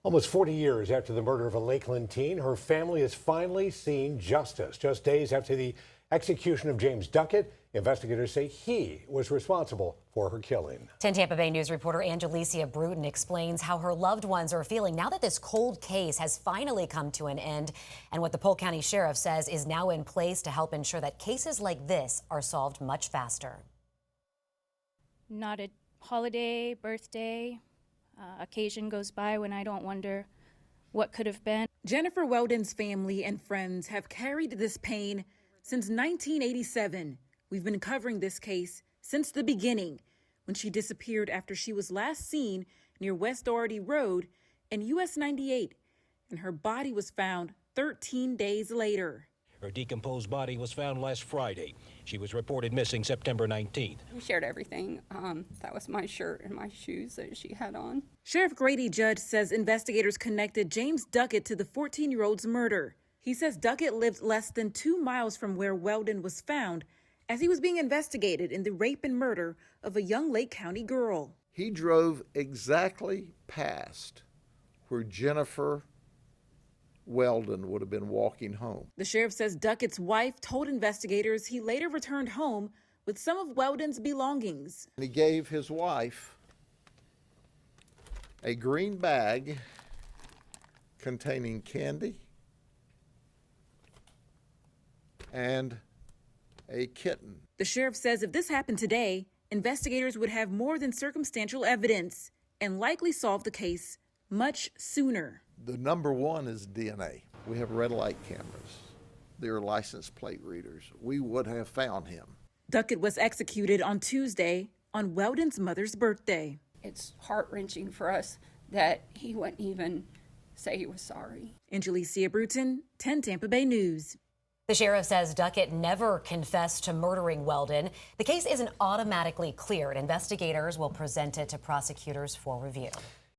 Almost 40 years after the murder of a Lakeland teen, her family has finally seen justice. Just days after the execution of James Duckett, investigators say he was responsible for her killing. 10 Tampa Bay News reporter Angelicia Bruton explains how her loved ones are feeling now that this cold case has finally come to an end, and what the Polk County Sheriff says is now in place to help ensure that cases like this are solved much faster. Not a holiday, birthday, occasion goes by when I don't wonder what could have been. Jennifer Weldon's family and friends have carried this pain since 1987. We've been covering this case since the beginning, when she disappeared after she was last seen near West Doherty Road and US 98, and her body was found 13 days later. Her decomposed body was found last Friday. She was reported missing September 19th. We shared everything. That was my shirt and my shoes that she had on. Sheriff Grady Judd says investigators connected James Duckett to the 14-year-old's murder. He says Duckett lived less than 2 miles from where Weldon was found as he was being investigated in the rape and murder of a young Lake County girl. He drove exactly past where Jennifer Weldon would have been walking home. The sheriff says Duckett's wife told investigators he later returned home with some of Weldon's belongings. He gave his wife a green bag containing candy and a kitten. The sheriff says if this happened today, investigators would have more than circumstantial evidence and likely solve the case much sooner. The number one is DNA. We have red light cameras. There are license plate readers. We would have found him. Duckett was executed on Tuesday on Weldon's mother's birthday. It's heart-wrenching for us that he wouldn't even say he was sorry. Angelicia Bruton, 10 Tampa Bay News. The sheriff says Duckett never confessed to murdering Weldon. The case isn't automatically cleared. Investigators will present it to prosecutors for review.